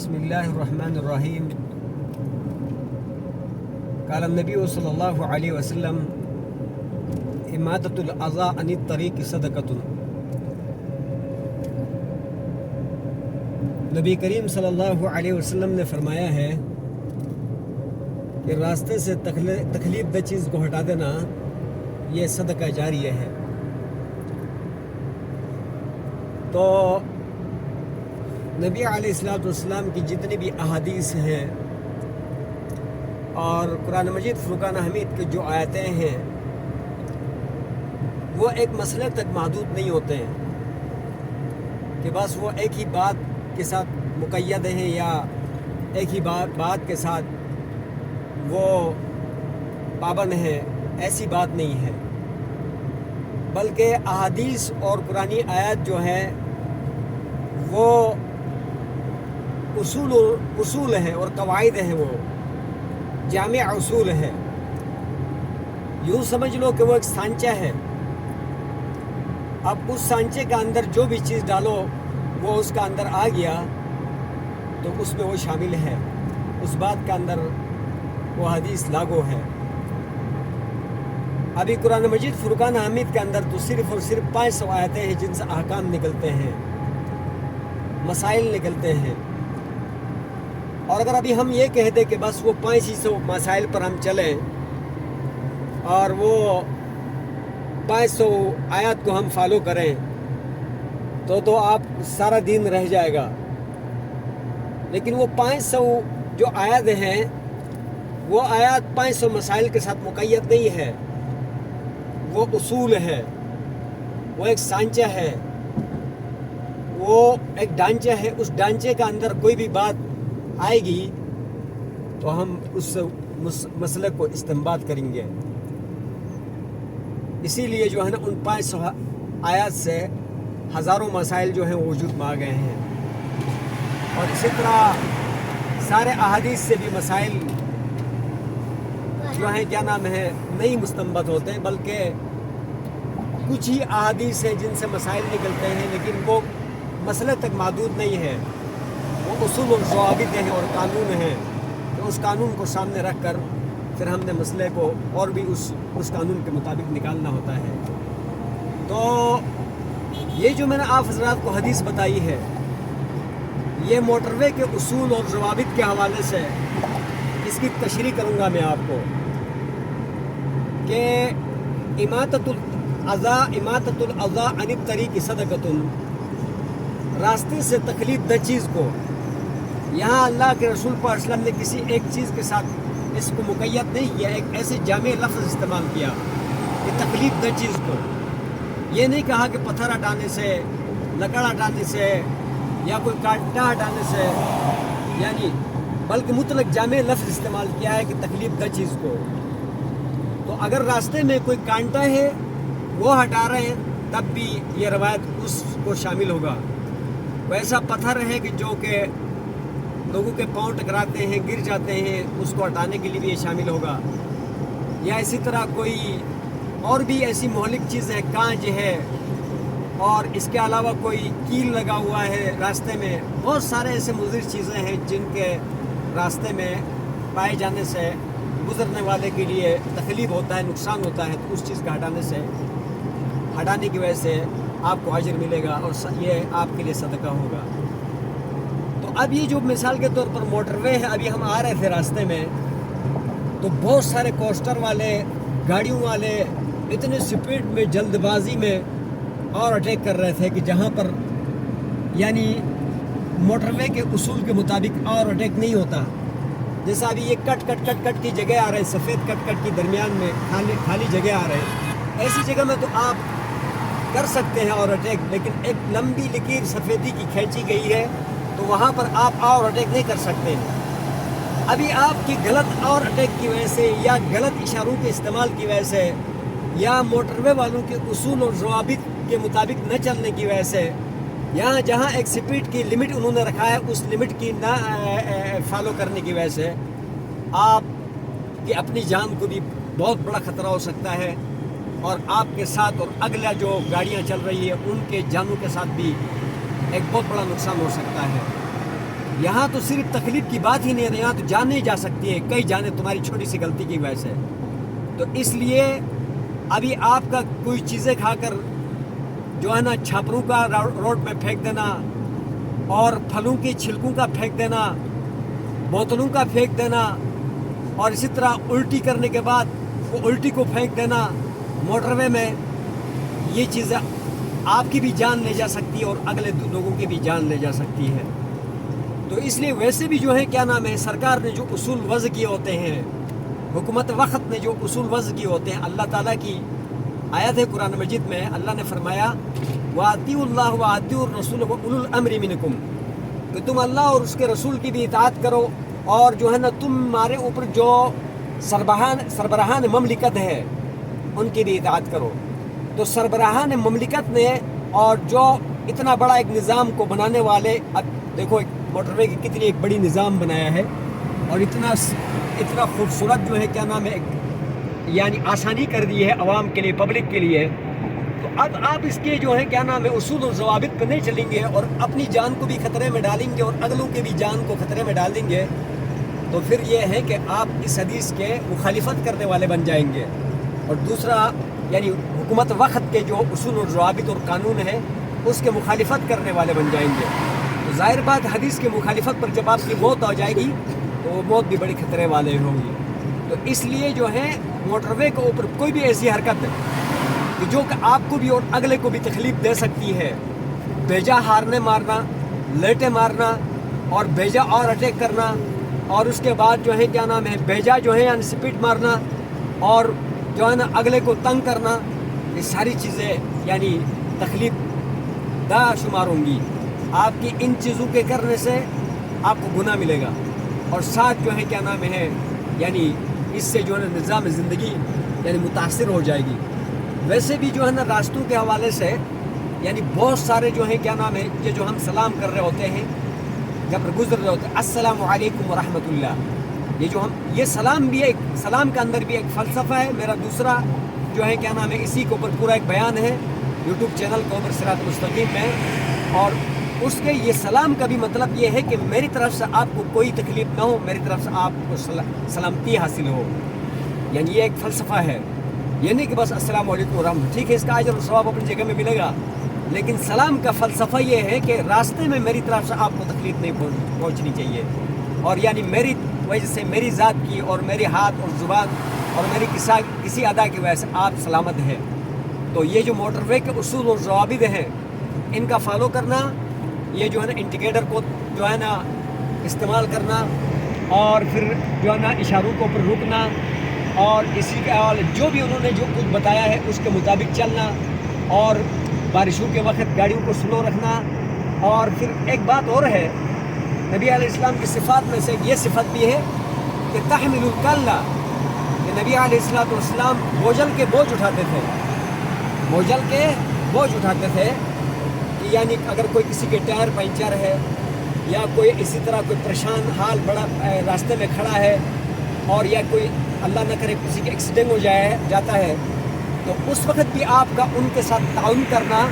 بسم الله الرحمن الرحيم. قال النبي صلى الله عليه وسلم إماتة الأذى عن الطريق صدقة. نبی کریم صلی اللہ علیہ وسلم نے فرمایا ہے کہ راستے سے تکلیف دہ چیز کو ہٹا دینا یہ صدقہ جاریہ ہے. تو نبی علیہ السلام کی جتنی بھی احادیث ہیں اور قرآن مجید فرقان حمید کی جو آیتیں ہیں وہ ایک مسئلے تک محدود نہیں ہوتے ہیں کہ بس وہ ایک ہی بات کے ساتھ مقید ہیں یا ایک ہی بات کے ساتھ وہ پابند ہیں. ایسی بات نہیں ہے، بلکہ احادیث اور قرآنی آیات جو ہے وہ اصول ہیں اور قواعد ہیں، وہ جامع اصول ہے. یوں سمجھ لو کہ وہ ایک سانچہ ہے. اب اس سانچے کا اندر جو بھی چیز ڈالو وہ اس کا اندر آ گیا تو اس میں وہ شامل ہے، اس بات کا اندر وہ حدیث لاگو ہے. ابھی قرآن مجید فرقان حمید کے اندر تو صرف اور صرف 500 آیتیں ہیں جن سے احکام نکلتے ہیں، مسائل نکلتے ہیں. اور اگر ابھی ہم یہ کہہ دیں کہ بس وہ 500 مسائل پر ہم چلیں اور وہ 500 آیات کو ہم فالو کریں تو آپ سارا دین رہ جائے گا. لیکن وہ 500 جو آیات ہیں وہ آیات 500 مسائل کے ساتھ مقید نہیں ہے، وہ اصول ہے، وہ ایک سانچہ ہے، وہ ایک ڈھانچہ ہے. اس ڈھانچے کا اندر کوئی بھی بات آئے گی تو ہم اس مسئلے کو استنباط کریں گے. اسی لیے جو ہے نا ان 500 آیات سے ہزاروں مسائل جو ہیں وہ وجود میں آ گئے ہیں. اور اسی طرح سارے احادیث سے بھی مسائل جو ہیں کیا نام ہے نہیں مستنبط ہوتے ہیں، بلکہ کچھ ہی احادیث ہیں جن سے مسائل نکلتے ہیں، لیکن وہ مسئلے تک محدود نہیں ہے. وہ اصول اور ضوابط ہیں اور قانون ہیں کہ اس قانون کو سامنے رکھ کر پھر ہم نے مسئلے کو اور بھی اس قانون کے مطابق نکالنا ہوتا ہے. تو یہ جو میں نے آپ حضرات کو حدیث بتائی ہے یہ موٹر وے کے اصول اور ضوابط کے حوالے سے اس کی تشریح کروں گا میں آپ کو کہ اماطۃ الاذی عن الطریق صدقۃ. راستے سے تکلیف دہ چیز کو یہاں اللہ کے رسول صلی اللہ علیہ وسلم نے کسی ایک چیز کے ساتھ اس کو مقید نہیں کیا، ایک ایسے جامع لفظ استعمال کیا کہ تکلیف دہ چیز کو. یہ نہیں کہا کہ پتھر ہٹانے سے، لکڑ ہٹانے سے یا کوئی کانٹا ہٹانے سے، یعنی بلکہ مطلق جامع لفظ استعمال کیا ہے کہ تکلیف دہ چیز کو. تو اگر راستے میں کوئی کانٹا ہے وہ ہٹا رہے ہیں تب بھی یہ روایت اس کو شامل ہوگا. ویسا پتھر ہے کہ جو کہ لوگوں کے پاؤں ٹکراتے ہیں، گر جاتے ہیں، اس کو ہٹانے کے لیے بھی یہ شامل ہوگا. یا اسی طرح کوئی اور بھی ایسی مہلک چیز ہے، کانچ ہے، اور اس کے علاوہ کوئی کیل لگا ہوا ہے راستے میں. بہت سارے ایسے مضر چیزیں ہیں جن کے راستے میں پائے جانے سے گزرنے والے کے لیے تکلیف ہوتا ہے، نقصان ہوتا ہے. تو اس چیز کا ہٹانے کی وجہ سے آپ کو اجر ملے گا اور یہ آپ کے لیے صدقہ ہوگا. تو اب یہ جو مثال کے طور پر موٹر وے ہے، ابھی ہم آ رہے تھے راستے میں تو بہت سارے کوسٹر والے، گاڑیوں والے اتنے سپیڈ میں، جلد بازی میں اور اٹیک کر رہے تھے کہ جہاں پر یعنی موٹر وے کے اصول کے مطابق اور اٹیک نہیں ہوتا. جیسا ابھی یہ کٹ کی جگہ آ رہے ہیں، سفید کٹ کی درمیان میں خالی جگہ آ رہے ہیں، ایسی جگہ میں تو آپ کر سکتے ہیں اور اٹیک. لیکن ایک لمبی لکیر سفیدی کی کھینچی گئی ہے تو وہاں پر آپ اور اٹیک نہیں کر سکتے. ابھی آپ کی غلط اور اٹیک کی وجہ سے یا غلط اشاروں کے استعمال کی وجہ سے یا موٹر وے والوں کے اصول اور ضوابط کے مطابق نہ چلنے کی وجہ سے، یہاں جہاں ایک سپیڈ کی لمٹ انہوں نے رکھا ہے اس لمٹ کی نہ فالو کرنے کی وجہ سے آپ کی اپنی جان کو بھی بہت بڑا خطرہ ہو سکتا ہے، اور آپ کے ساتھ اور اگلا جو گاڑیاں چل رہی ہیں ان کے جانوں کے ساتھ بھی ایک بہت بڑا نقصان ہو سکتا ہے. یہاں تو صرف تکلیف کی بات ہی نہیں ہے، یہاں تو جان نہیں جا سکتی ہے، کئی جانیں تمہاری چھوٹی سی غلطی کی وجہ سے۔ تو اس لیے ابھی آپ کا کوئی چیزیں کھا کر جو ہے نا چھاپروں کا روڈ پہ پھینک دینا، اور پھلوں کی چھلکوں کا پھینک دینا، بوتلوں کا پھینک دینا، اور اسی طرح الٹی کرنے کے بعد وہ الٹی کو پھینک دینا موٹر وے میں، یہ چیزیں آپ کی بھی جان لے جا سکتی ہے اور اگلے لوگوں کی بھی جان لے جا سکتی ہے۔ تو اس لیے ویسے بھی جو ہے کیا نام ہے، سرکار نے جو اصول وضع کیے ہوتے ہیں، حکومت وقت نے جو اصول وضع کیے ہوتے ہیں، اللہ تعالیٰ کی آیت ہے قرآن مجید میں، اللہ نے فرمایا وَأَطِيعُوا اللَّهَ وَأَطِيعُوا الرَّسُولَ وَأُولُو الْأَمْرِ مِنْكُمْ، کہ تم اللہ اور اس کے رسول کی بھی اطاعت کرو، اور جو ہے نا تمہارے اوپر جو سربراہان مملکت ہے ان کی بھی اطاعت کرو۔ تو سربراہان مملکت نے اور جو اتنا بڑا ایک نظام کو بنانے والے، اب دیکھو ایک موٹر وے کی کتنی ایک بڑی نظام بنایا ہے، اور اتنا خوبصورت جو ہے کیا نام ہے یعنی آسانی کر دی ہے عوام کے لیے، پبلک کے لیے۔ تو اب آپ اس کے جو ہے کیا نام ہے اصول و ضوابط پہ نہیں چلیں گے اور اپنی جان کو بھی خطرے میں ڈالیں گے اور اگلوں کے بھی جان کو خطرے میں ڈال دیں گے، تو پھر یہ ہے کہ آپ اس حدیث کے مخالفت کرنے والے بن جائیں گے۔ اور دوسرا یعنی حکومت وقت کے جو اصول و ضوابط اور قانون ہے اس کے مخالفت کرنے والے بن جائیں گے۔ تو ظاہر بات حدیث کے مخالفت پر جب آپ کی موت آ جائے گی تو وہ موت بھی بڑے خطرے والے ہوگی۔ تو اس لیے جو ہے موٹر وے کے اوپر کوئی بھی ایسی حرکت کہ جو کہ آپ کو بھی اور اگلے کو بھی تکلیف دے سکتی ہے، بیجا ہارنے مارنا، لیٹے مارنا، اور بیجا اور اٹیک کرنا، اور اس کے بعد جو ہے کیا نام ہے بیجا جو ہے یعنی سپیٹ مارنا، اور جو ہے نا اگلے کو تنگ کرنا، یہ ساری چیزیں یعنی تکلیف دہ شمار ہوں گی۔ آپ کی ان چیزوں کے کرنے سے آپ کو گناہ ملے گا، اور ساتھ جو ہے کیا نام ہے یعنی اس سے جو ہے نظام زندگی یعنی متاثر ہو جائے گی۔ ویسے بھی جو ہے نا راستوں کے حوالے سے یعنی بہت سارے جو ہے کیا نام ہے یہ جو ہم سلام کر رہے ہوتے ہیں جب گزر رہے ہوتے ہیں، السلام علیکم ورحمۃ اللہ، یہ سلام بھی ایک سلام کے اندر بھی ایک فلسفہ ہے۔ میرا دوسرا جو ہے کیا نام ہے اسی کے اوپر پورا ایک بیان ہے یوٹیوب چینل کے اوپر صراط مستقیم میں، اور اس کے یہ سلام کا بھی مطلب یہ ہے کہ میری طرف سے آپ کو کوئی تکلیف نہ ہو، میری طرف سے آپ کو سلامتی حاصل ہو، یعنی یہ ایک فلسفہ ہے۔ یہ نہیں کہ بس السلام علیکم ورحمۃ، ٹھیک ہے اس کا اجر و ثواب اپنی جگہ میں ملے گا، لیکن سلام کا فلسفہ یہ ہے کہ راستے میں میری طرف سے آپ کو تکلیف نہیں پہنچنی چاہیے، اور یعنی میری وجہ سے میری ذات کی اور میرے ہاتھ اور زبان اور میری کسی ادا کی وجہ سے آپ سلامت ہیں۔ تو یہ جو موٹر وے کے اصول اور ضوابط ہیں ان کا فالو کرنا، یہ جو ہے نا انڈیکیٹر کو جو ہے نا استعمال کرنا، اور پھر جو ہے نا اشاروں کے اوپر رکنا، اور اسی کے حوالے جو بھی انہوں نے جو کچھ بتایا ہے اس کے مطابق چلنا، اور بارشوں کے وقت گاڑیوں کو سلو رکھنا۔ اور پھر ایک بات اور ہے، نبی علیہ السلام کی صفات میں سے یہ صفت بھی ہے کہ تحمل الکلہ، کہ نبی علیہ السلام بوجھل کے بوجھ اٹھاتے تھے، بوجھل کے بوجھ اٹھاتے تھے، کہ یعنی اگر کوئی کسی کے ٹائر پنچر ہے یا کوئی اسی طرح کوئی پریشان حال بڑا راستے میں کھڑا ہے، اور یا کوئی اللہ نہ کرے کسی کے ایکسیڈنٹ ہو جاتا ہے، تو اس وقت بھی آپ کا ان کے ساتھ تعاون کرنا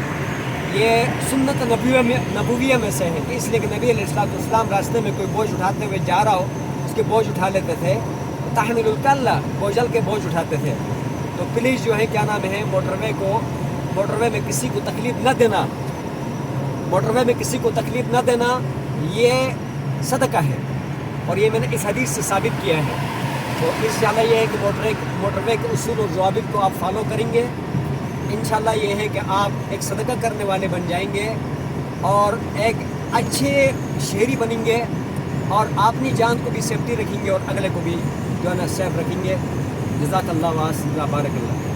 یہ سنت نبویہ میں سے ہے، اس لیے کہ نبی علیہ السلام راستے میں کوئی بوجھ اٹھاتے ہوئے جا رہا ہو اس کے بوجھ اٹھا لیتے تھے، تحمل الکلہ، بوجھل کے بوجھ اٹھاتے تھے۔ تو پلیز جو ہے کیا نام ہے موٹر وے میں کسی کو تکلیف نہ دینا، موٹر وے میں کسی کو تکلیف نہ دینا یہ صدقہ ہے، اور یہ میں نے اس حدیث سے ثابت کیا ہے۔ تو انشاءاللہ یہ ہے کہ موٹر وے کے اصول اور ضوابط کو آپ فالو کریں گے، انشاءاللہ یہ ہے کہ آپ ایک صدقہ کرنے والے بن جائیں گے اور ایک اچھے شہری بنیں گے، اور اپنی جان کو بھی سیفٹی رکھیں گے اور اگلے کو بھی جو ہے نا سیف رکھیں گے۔ جزاک اللہ بارک اللہ۔